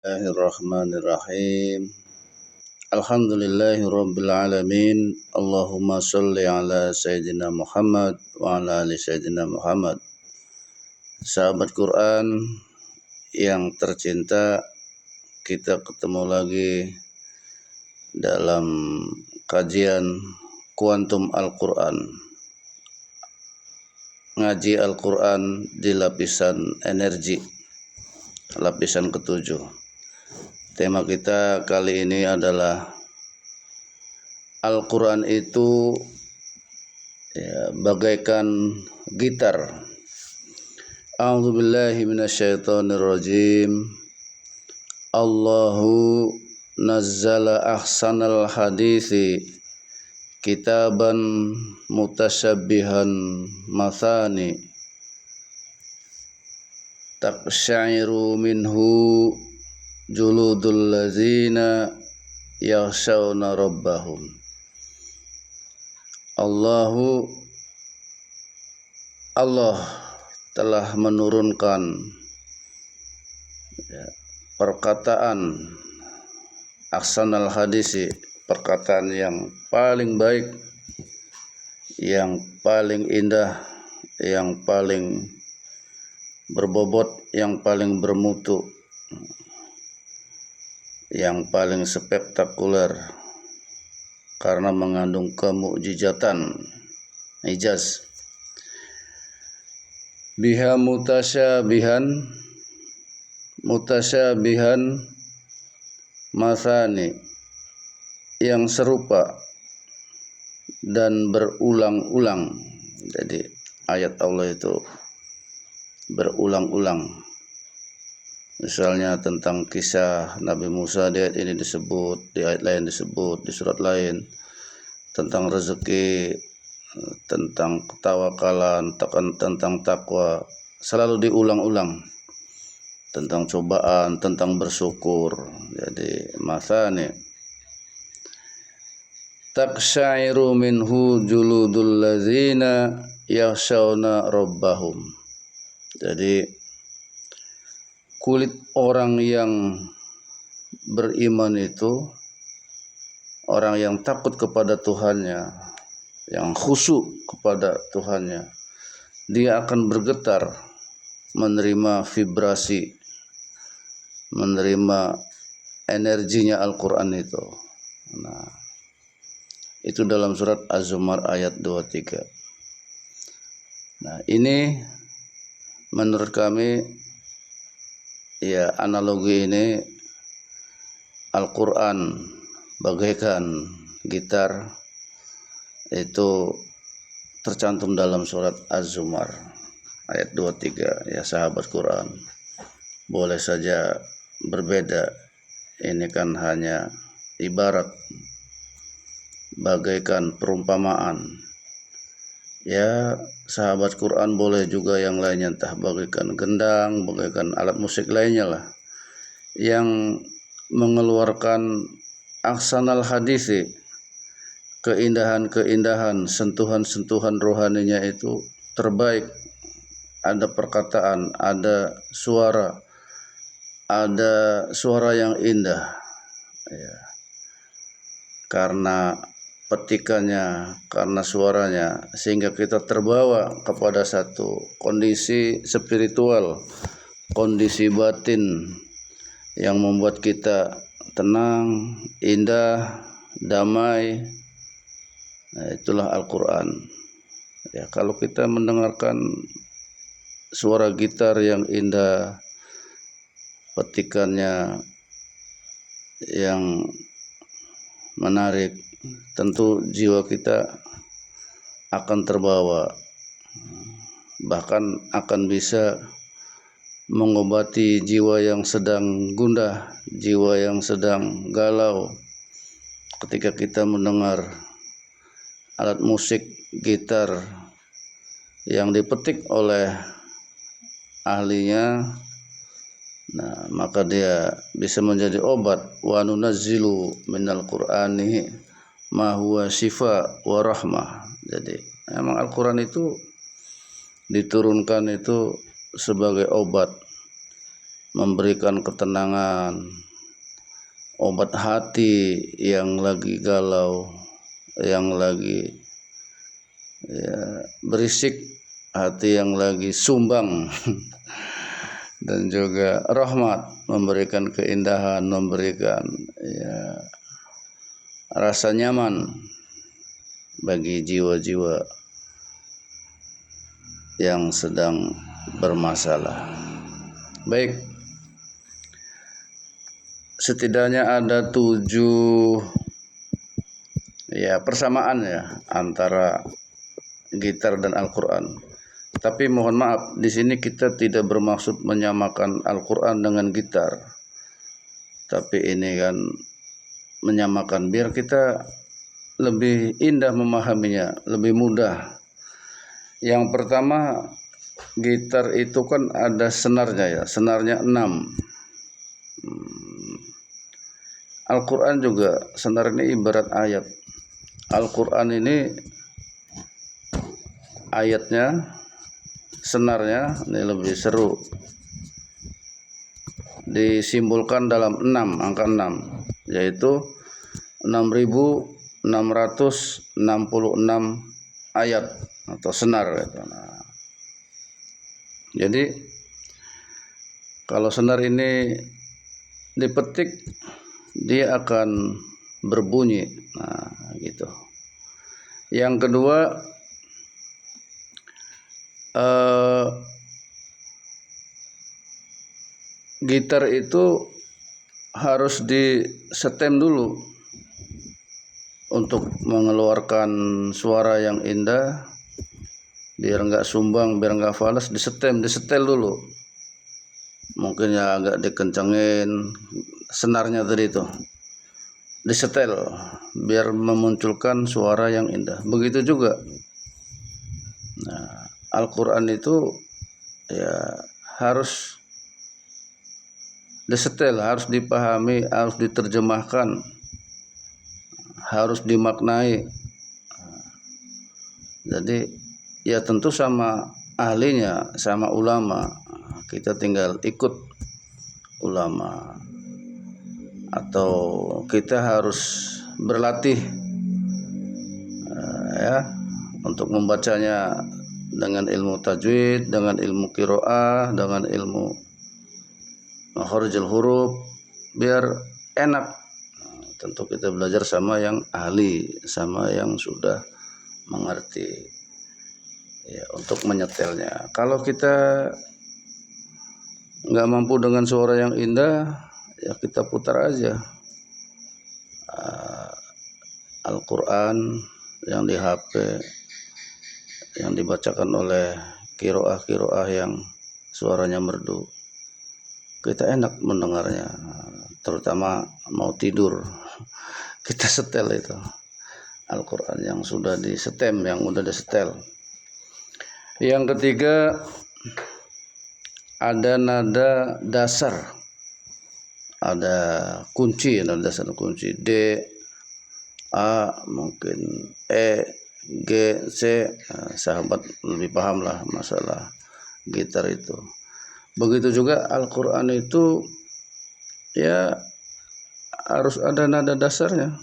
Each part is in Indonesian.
Bismillahirrahmanirrahim. Alhamdulillahirabbil alamin. Allahumma shalli ala sayyidina Muhammad wa ala ali sayyidina Muhammad. Sahabat Quran yang tercinta, kita ketemu lagi dalam kajian Kuantum Al-Quran. Ngaji Al-Quran di lapisan energi, lapisan ketujuh. Tema kita kali ini adalah Al-Quran itu bagaikan gitar. A'udzubillahi minasyaitonirrajim. Allahu nazzala ahsanal hadisi kitaban mutasyabbihan mathani taqsya'iru minhu juludul ladzina yakhshawna rabbahum. Allah telah menurunkan perkataan ahsanal hadisi, perkataan yang paling baik, yang paling indah, yang paling berbobot, yang paling bermutu, yang paling spektakuler karena mengandung kemukjizatan, ijaz. Biha mutasyabihan masani, yang serupa dan berulang-ulang. Jadi ayat Allah itu berulang-ulang. Misalnya tentang kisah Nabi Musa, di ayat ini disebut, di ayat lain disebut, di surat lain. Tentang rezeki, tentang ketawakalan, tentang takwa, selalu diulang-ulang. Tentang cobaan, tentang bersyukur. Jadi masani. Taqsya'iru minhu juludul ladzina yakhshawna rabbahum. Jadi kulit orang yang beriman itu, orang yang takut kepada Tuhannya, yang khusyuk kepada Tuhannya, dia akan bergetar menerima vibrasi, menerima energinya Al-Quran itu. Nah, itu dalam surat Az-Zumar ayat 23. Nah, ini menurut kami, analogi ini Al-Quran bagaikan gitar, itu tercantum dalam surat Az-Zumar ayat 23. Ya sahabat Quran, boleh saja berbeda, ini kan hanya ibarat, bagaikan perumpamaan. Ya sahabat Quran, boleh juga yang lainnya, entah bagaikan gendang, bagaikan alat musik lainnya lah, yang mengeluarkan ahsanal hadisi, keindahan-keindahan, sentuhan-sentuhan rohaninya itu terbaik. Ada perkataan, ada suara yang indah, ya. Karena petikannya, karena suaranya, sehingga kita terbawa kepada satu kondisi spiritual, kondisi batin yang membuat kita tenang, indah, damai. Nah, itulah Al-Quran. Ya, kalau kita mendengarkan suara gitar yang indah, petikannya yang menarik, tentu jiwa kita akan terbawa, bahkan akan bisa mengobati jiwa yang sedang gundah, jiwa yang sedang galau. Ketika kita mendengar alat musik gitar yang dipetik oleh ahlinya, nah maka dia bisa menjadi obat. Wa nunazzilu minal qur'ani ma huwa syifa wa rahmah. Jadi memang Al-Quran itu diturunkan itu sebagai obat, memberikan ketenangan, obat hati yang lagi galau, yang lagi berisik, hati yang lagi sumbang dan juga rahmat, memberikan keindahan, memberikan rasa nyaman bagi jiwa-jiwa yang sedang bermasalah. Baik, setidaknya ada 7 persamaan antara gitar dan Al-Quran. Tapi mohon maaf, di sini kita tidak bermaksud menyamakan Al-Quran dengan gitar. Tapi ini kan menyamakan biar kita lebih indah memahaminya, lebih mudah. Yang pertama, gitar itu kan ada senarnya senarnya 6. Al-Quran juga senar ini ibarat ayat. Al-Quran ini ayatnya, senarnya ini lebih seru, disimbolkan dalam 6, angka 6, yaitu 6.666 ayat atau senar. Jadi kalau senar ini dipetik, dia akan berbunyi. Nah, gitu. Yang kedua, gitar itu harus disetem dulu untuk mengeluarkan suara yang indah, biar nggak sumbang, biar nggak fals, disetel dulu. Mungkin ya agak dikencengin senarnya tadi itu, disetel biar memunculkan suara yang indah. Begitu juga Al-Quran itu harus disetel, harus dipahami, harus diterjemahkan, harus dimaknai. Jadi tentu sama ahlinya, sama ulama. Kita tinggal ikut ulama, atau kita harus berlatih untuk membacanya dengan ilmu tajwid, dengan ilmu qiraah, dengan ilmu makharijul huruf, biar enak. Tentu kita belajar sama yang ahli, sama yang sudah mengerti untuk menyetelnya. Kalau kita nggak mampu dengan suara yang indah, kita putar aja Al-Quran yang di HP, yang dibacakan oleh qiraah yang suaranya merdu. Kita enak mendengarnya, terutama mau tidur. Kita setel itu Al-Quran yang sudah disetem, yang udah disetel. Yang ketiga, ada nada dasar, ada kunci, nada dasar kunci D, A, mungkin E, G, C. Sahabat lebih paham lah masalah gitar itu. Begitu juga Al-Quran itu harus ada nada dasarnya.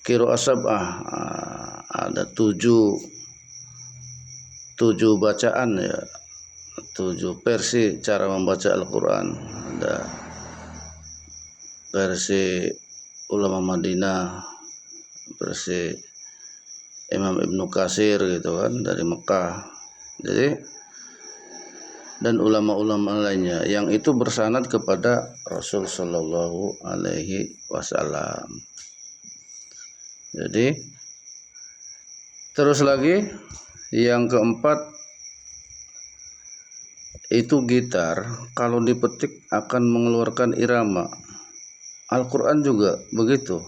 Qiraah sab'ah, ada 7 bacaan 7 versi cara membaca Al-Quran. Ada versi ulama Madinah, versi Imam Ibnu Katsir gitu kan, dari Mekah. Jadi, dan ulama-ulama lainnya yang itu bersanad kepada Rasul Shallallahu Alaihi Wasallam. Jadi, terus lagi yang keempat, itu gitar kalau dipetik akan mengeluarkan irama. Al-Quran juga begitu.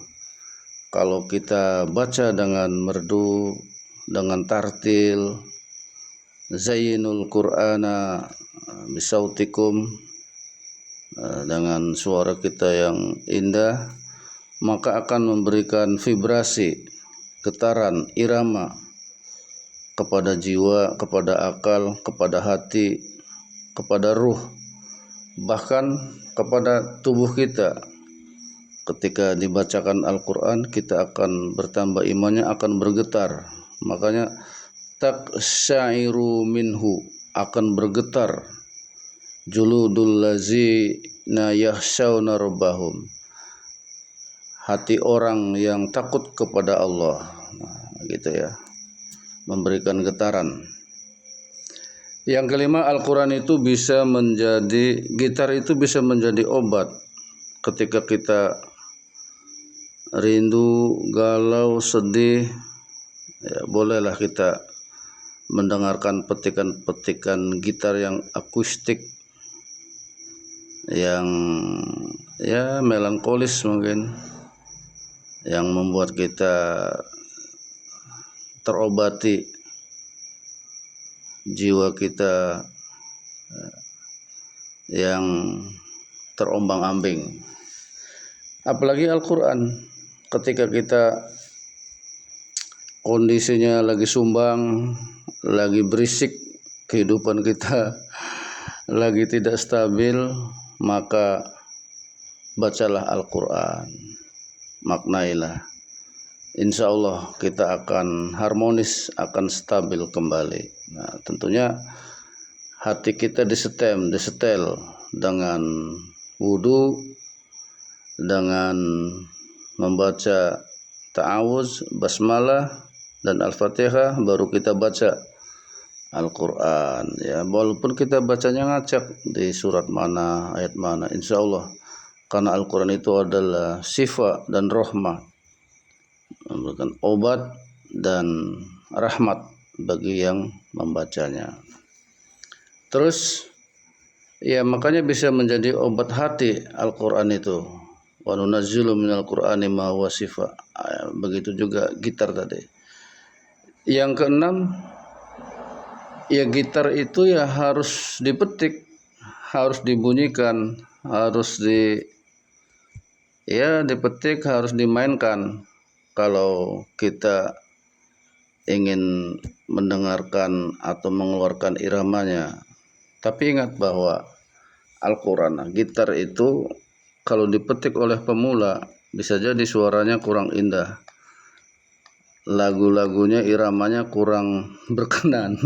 Kalau kita baca dengan merdu, dengan tartil, zayyinul Qur'ana bisautikum, dengan suara kita yang indah, maka akan memberikan vibrasi, getaran, irama kepada jiwa, kepada akal, kepada hati, kepada ruh bahkan kepada tubuh kita. Ketika dibacakan Al-Quran, kita akan bertambah imannya, akan bergetar. Makanya taksya'iru minhu, akan bergetar juludul lazina yakhshawna rabbahum, hati orang yang takut kepada Allah. Nah, gitu ya, memberikan getaran. Yang kelima, Al-Quran itu bisa menjadi, gitar itu bisa menjadi obat ketika kita rindu, galau, sedih. Ya, bolehlah kita mendengarkan petikan-petikan gitar yang akustik, yang ya melankolis mungkin, yang membuat kita terobati jiwa kita yang terombang-ambing. Apalagi Al-Quran, ketika kita kondisinya lagi sumbang, lagi berisik, kehidupan kita lagi tidak stabil, maka bacalah Al-Quran, maknailah. Insya Allah kita akan harmonis, akan stabil kembali. Nah, tentunya hati kita disetel dengan wudu, dengan membaca ta'awuz, basmalah, dan Al-Fatihah, baru kita baca Al-Quran. Ya, walaupun kita bacanya ngacak di surat mana, ayat mana, insya Allah, karena Al-Quran itu adalah syifa dan rahmah, memberikan obat dan rahmat bagi yang membacanya. Terus ya, makanya bisa menjadi obat hati Al-Quran itu. Wa nunazzilu minal Qur'ani ma huwa shifa. Begitu juga gitar tadi. Yang keenam, ya gitar itu ya harus dipetik, harus dibunyikan, harus dipetik, harus dimainkan. Kalau kita ingin mendengarkan atau mengeluarkan iramanya. Tapi ingat bahwa Al-Quran, gitar itu kalau dipetik oleh pemula bisa jadi suaranya kurang indah, lagu-lagunya, iramanya kurang berkenan.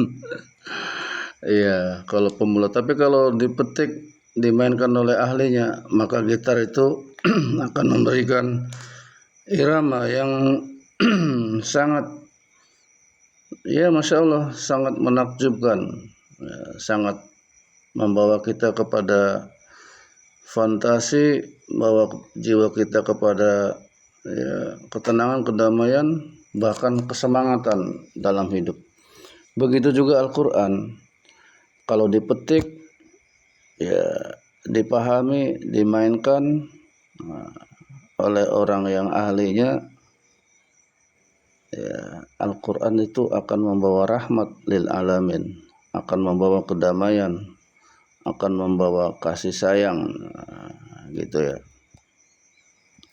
Iya, kalau pemula. Tapi kalau dipetik, dimainkan oleh ahlinya, maka gitar itu akan memberikan irama yang sangat, ya Masya Allah, sangat menakjubkan, ya, sangat membawa kita kepada fantasi, bawa jiwa kita kepada ya, ketenangan, kedamaian, bahkan kesemangatan dalam hidup. Begitu juga Al-Quran, kalau dipetik, ya dipahami, dimainkan oleh orang yang ahlinya, ya, Al-Quran itu akan membawa rahmat lil alamin, akan membawa kedamaian, akan membawa kasih sayang, gitu ya.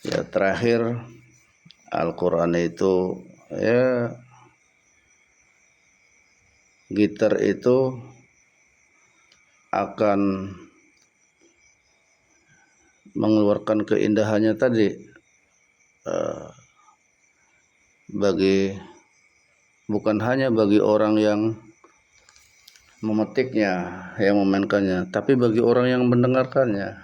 Ya, terakhir, Al-Quran itu, ya, gitar itu akan mengeluarkan keindahannya tadi, bukan hanya bagi orang yang memetiknya, yang memainkannya, tapi bagi orang yang mendengarkannya.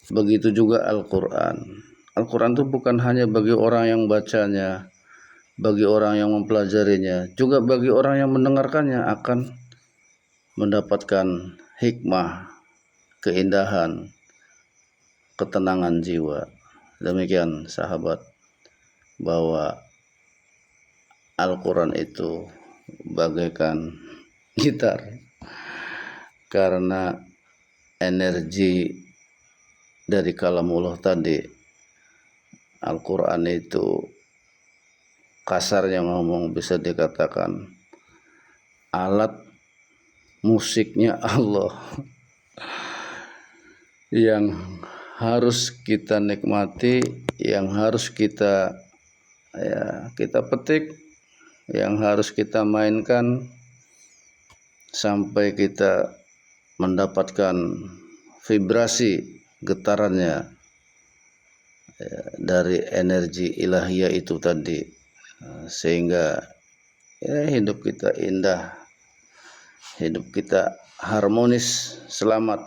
Begitu juga Al-Quran. Al-Quran itu bukan hanya bagi orang yang bacanya, bagi orang yang mempelajarinya, juga bagi orang yang mendengarkannya akan mendapatkan hikmah, keindahan, ketenangan jiwa. Demikian sahabat, bahwa Al-Quran itu bagaikan gitar, karena energi dari kalamullah tadi. Al-Quran itu kasarnya ngomong bisa dikatakan alat musiknya Allah yang harus kita nikmati, yang harus kita petik, yang harus kita mainkan sampai kita mendapatkan vibrasi getarannya dari energi ilahiyah itu tadi, sehingga hidup kita indah, hidup kita harmonis, selamat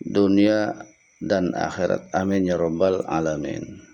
dunia dan akhirat. Amin ya rabbal alamin.